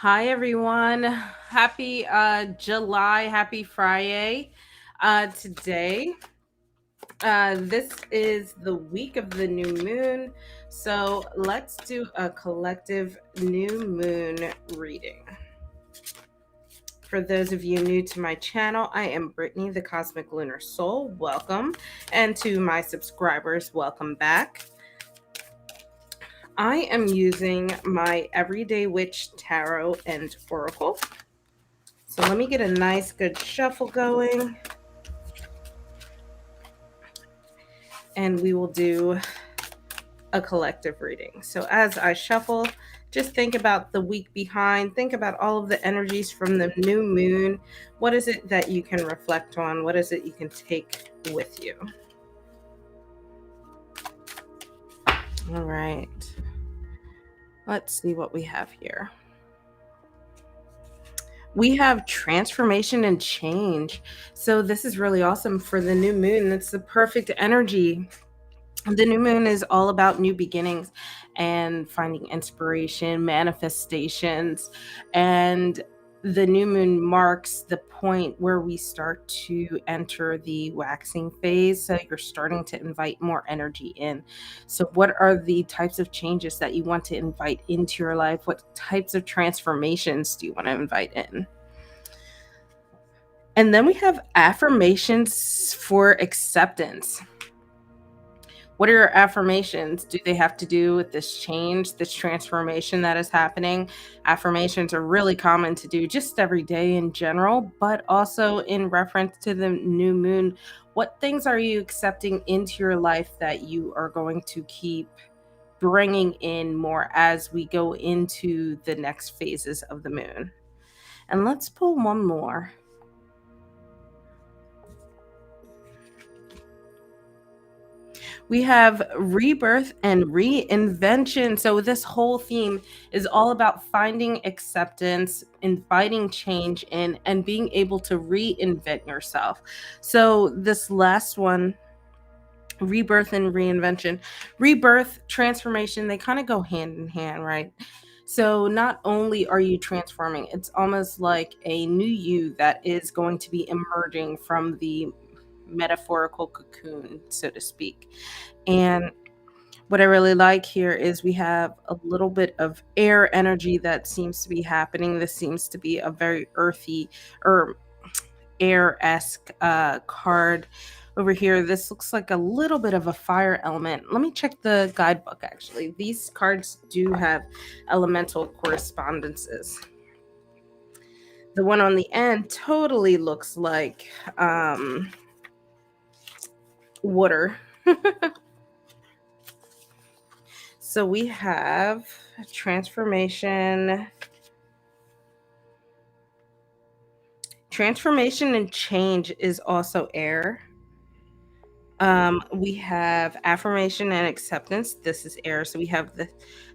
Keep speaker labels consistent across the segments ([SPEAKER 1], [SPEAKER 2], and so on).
[SPEAKER 1] Hi everyone. Happy July, happy Friday. Today, this is the week of the new moon. So let's do a collective new moon reading. For those of you new to my channel, I am Brittany, the Cosmic Lunar Soul. Welcome. And to my subscribers, welcome back. I am using my Everyday Witch Tarot and Oracle. So let me get a nice good shuffle going. And we will do a collective reading. So as I shuffle, just think about the week behind. Think about all of the energies from the new moon. What is it that you can reflect on? What is it you can take with you? All right. Let's see what we have here. We have transformation and change. So this is really awesome for the new moon. It's the perfect energy. The new moon is all about new beginnings and finding inspiration, manifestations, and the new moon marks the point where we start to enter the waxing phase. So you're starting to invite more energy in. So what are the types of changes that you want to invite into your life? What types of transformations do you want to invite in? And then we have affirmations for acceptance. What are your affirmations? Do they have to do with this change, this transformation that is happening? Affirmations are really common to do just every day in general, but also in reference to the new moon. What things are you accepting into your life that you are going to keep bringing in more as we go into the next phases of the moon? And let's pull one more. We have rebirth and reinvention. So, this whole theme is all about finding acceptance, inviting change in, and being able to reinvent yourself. So, this last one, rebirth and reinvention, rebirth, transformation, they kind of go hand in hand, right? So, not only are you transforming, it's almost like a new you that is going to be emerging from the metaphorical cocoon, so to speak. And what I really like here is we have a little bit of air energy that seems to be happening. This seems to be a very earthy or air-esque card over here. This looks like a little bit of a fire element. Let me check the guidebook, actually. These cards do have elemental correspondences. The one on the end totally looks like water. So we have transformation. Transformation and change is also air. We have affirmation and acceptance. This is air. So we have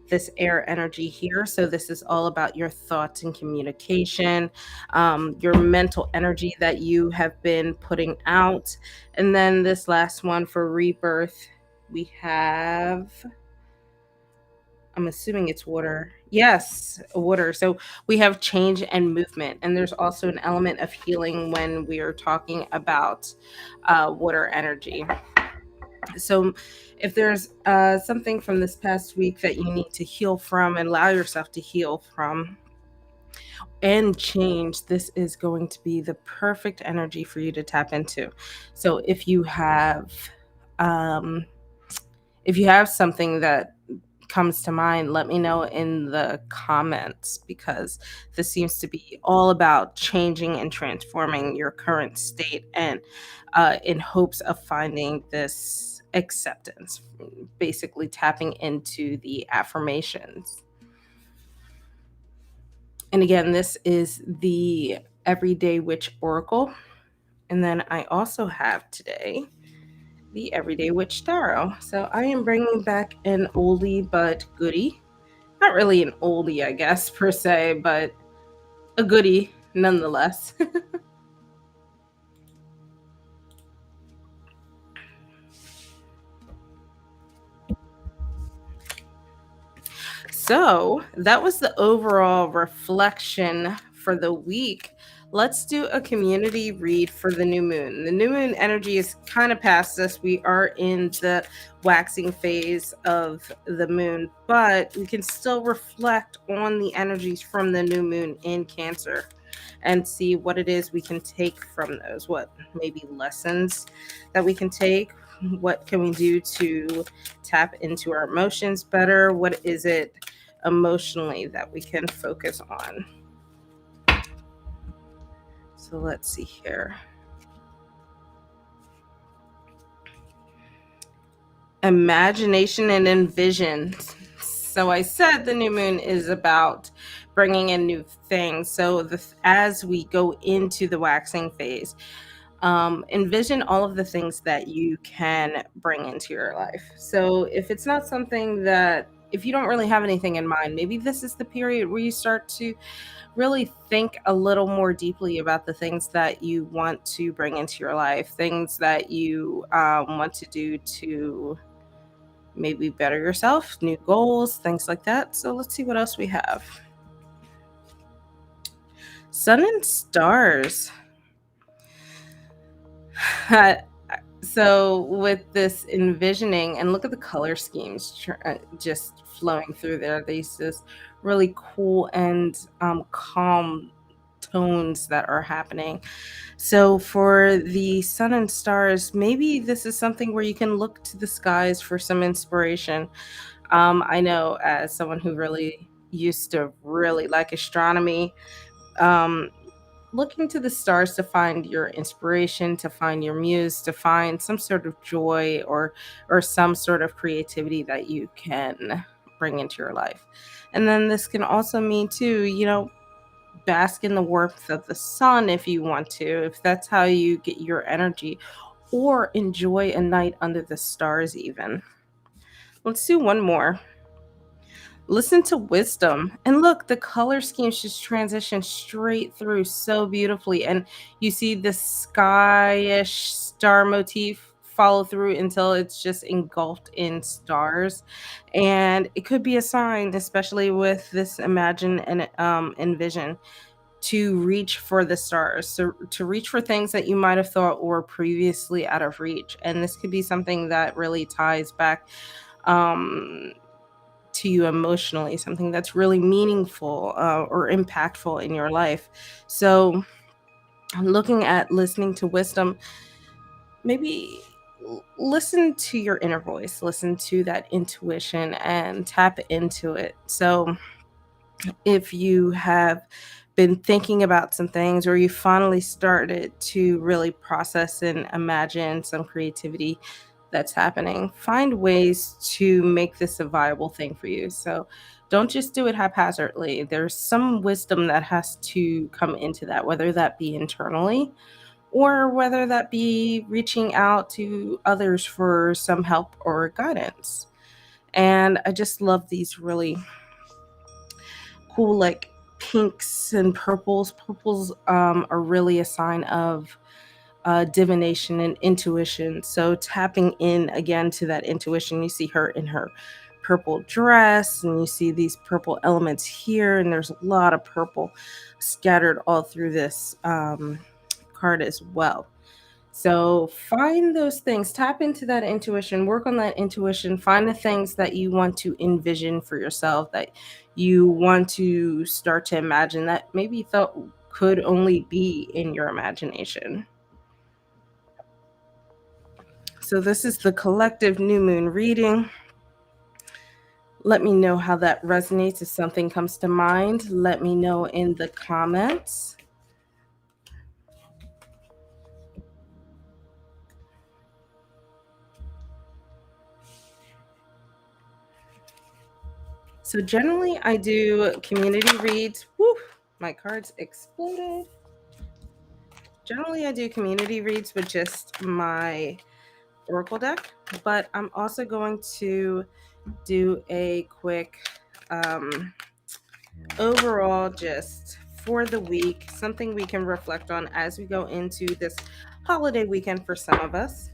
[SPEAKER 1] this air energy here. So this is all about your thoughts and communication, your mental energy that you have been putting out. And then this last one for rebirth, we have, I'm assuming it's water. Yes, water. So we have change and movement. And there's also an element of healing when we are talking about water energy. So if there's something from this past week that you need to heal from and allow yourself to heal from and change, this is going to be the perfect energy for you to tap into. So um, if you have something that comes to mind, let me know in the comments, because this seems to be all about changing and transforming your current state, and in hopes of finding this acceptance, basically tapping into the affirmations. And again, this is the Everyday Witch Oracle. And then I also have today the Everyday Witch Tarot. So I am bringing back an oldie but goodie. Not really an oldie, I guess, per se, but a goodie nonetheless. So that was the overall reflection for the week. Let's do a community read for the new moon. The new moon energy is kind of past us. We are in the waxing phase of the moon, but we can still reflect on the energies from the new moon in Cancer and see what it is we can take from those. What maybe lessons that we can take? What can we do to tap into our emotions better? What is it emotionally that we can focus on? So let's see here. Imagination and envision. So I said the new moon is about bringing in new things. So as we go into the waxing phase, envision all of the things that you can bring into your life. So if it's not something that, if you don't really have anything in mind, maybe this is the period where you start to really think a little more deeply about the things that you want to bring into your life, things that you want to do to maybe better yourself, new goals, things like that. So let's see what else we have. Sun and stars. So with this envisioning, and look at the color schemes just flowing through there. These just really cool and calm tones that are happening. So for the sun and stars, maybe this is something where you can look to the skies for some inspiration. I know as someone who really used to really like astronomy, um, looking to the stars to find your inspiration, to find your muse, to find some sort of joy or some sort of creativity that you can bring into your life. And then this can also mean too, bask in the warmth of the sun if you want to, if that's how you get your energy, or enjoy a night under the stars even. Let's do one more. Listen to wisdom. And look, the color schemes just transition straight through so beautifully. And you see the skyish star motif follow through until it's just engulfed in stars. And it could be a sign, especially with this imagine and envision, to reach for the stars, so to reach for things that you might have thought were previously out of reach. And this could be something that really ties back um, to you emotionally, something that's really meaningful or impactful in your life. So, looking at listening to wisdom, maybe listen to your inner voice, listen to that intuition and tap into it. So, if you have been thinking about some things or you finally started to really process and imagine some creativity that's happening, find ways to make this a viable thing for you. So don't just do it haphazardly. There's some wisdom that has to come into that, whether that be internally or whether that be reaching out to others for some help or guidance. And I just love these really cool, like pinks and purples. Purples are really a sign of divination and intuition. So tapping in again to that intuition, you see her in her purple dress, and you see these purple elements here, and there's a lot of purple scattered all through this card as well. So find those things, tap into that intuition, work on that intuition, find the things that you want to envision for yourself, that you want to start to imagine that maybe you thought could only be in your imagination. So this is the collective new moon reading. Let me know how that resonates. If something comes to mind, let me know in the comments. So generally I do community reads. Woo, my cards exploded. Generally I do community reads with just my oracle deck, but I'm also going to do a quick overall just for the week, something we can reflect on as we go into this holiday weekend for some of us.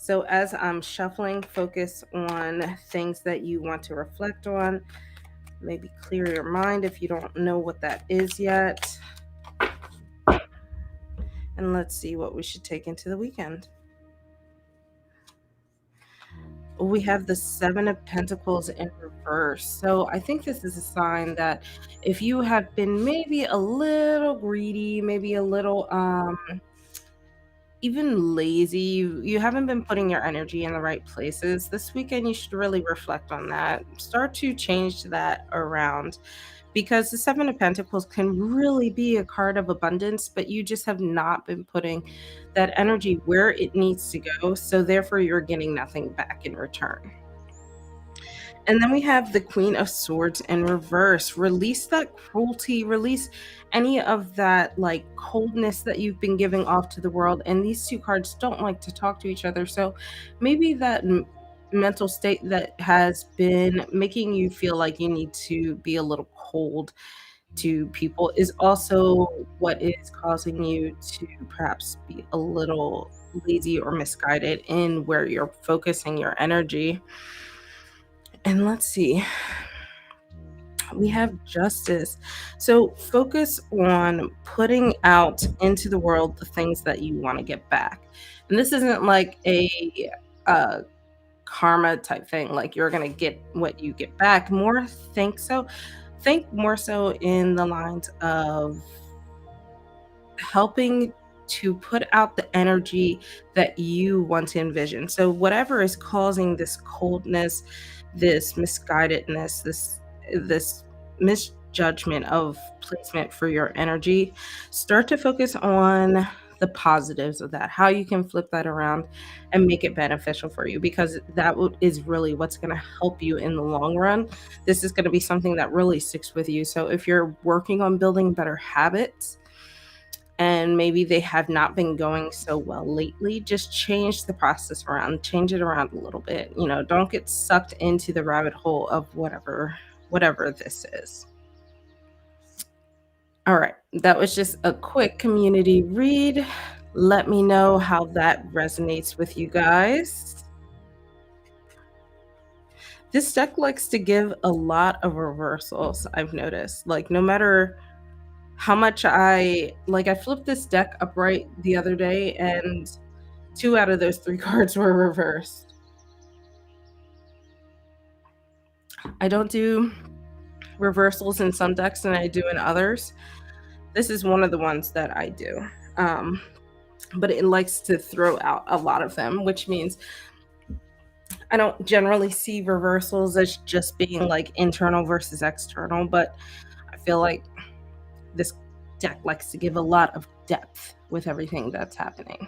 [SPEAKER 1] So, as I'm shuffling, focus on things that you want to reflect on. Maybe clear your mind if you don't know what that is yet. And let's see what we should take into the weekend. We have the Seven of Pentacles in reverse. So I think this is a sign that if you have been maybe a little greedy, maybe a little even lazy, you haven't been putting your energy in the right places. This weekend you should really reflect on that. Start to change that around, because the Seven of Pentacles can really be a card of abundance, but you just have not been putting that energy where it needs to go. So therefore you're getting nothing back in return. And then we have the Queen of Swords in reverse. Release that cruelty, release any of that like coldness that you've been giving off to the world. And these two cards don't like to talk to each other. So maybe that mental state that has been making you feel like you need to be a little cold to people is also what is causing you to perhaps be a little lazy or misguided in where you're focusing your energy. And let's see, we have justice. So focus on putting out into the world the things that you want to get back. And this isn't like a uh, karma type thing, like you're going to get what you get back. More think so. Think more so in the lines of helping to put out the energy that you want to envision. So whatever is causing this coldness, this misguidedness, this misjudgment of placement for your energy, start to focus on the positives of that, how you can flip that around and make it beneficial for you, because is really what's going to help you in the long run. This is going to be something that really sticks with you. So if you're working on building better habits, and maybe they have not been going so well lately, just change the process around, change it around a little bit. Don't get sucked into the rabbit hole of whatever this is. All right, that was just a quick community read. Let me know how that resonates with you guys. This deck likes to give a lot of reversals, I've noticed. Like, no matter how much I flipped this deck upright the other day, and 2 out of those 3 cards were reversed. I don't do reversals in some decks than I do in others. This is one of the ones that I do. But it likes to throw out a lot of them, which means I don't generally see reversals as just being like internal versus external, but I feel like this deck likes to give a lot of depth with everything that's happening.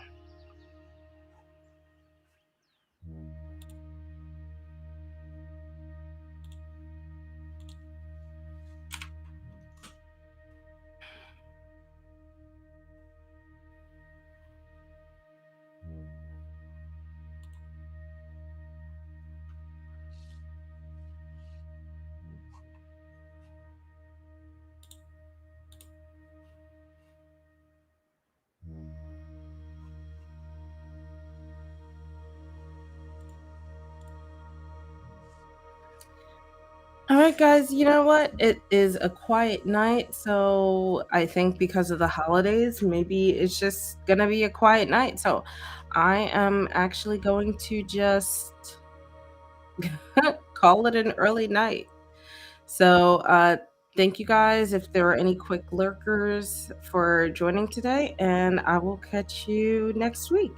[SPEAKER 1] All right, guys, you know what? It is a quiet night, so I think because of the holidays, maybe it's just gonna be a quiet night. So I am actually going to just call it an early night. So thank you guys if there are any quick lurkers for joining today, and I will catch you next week.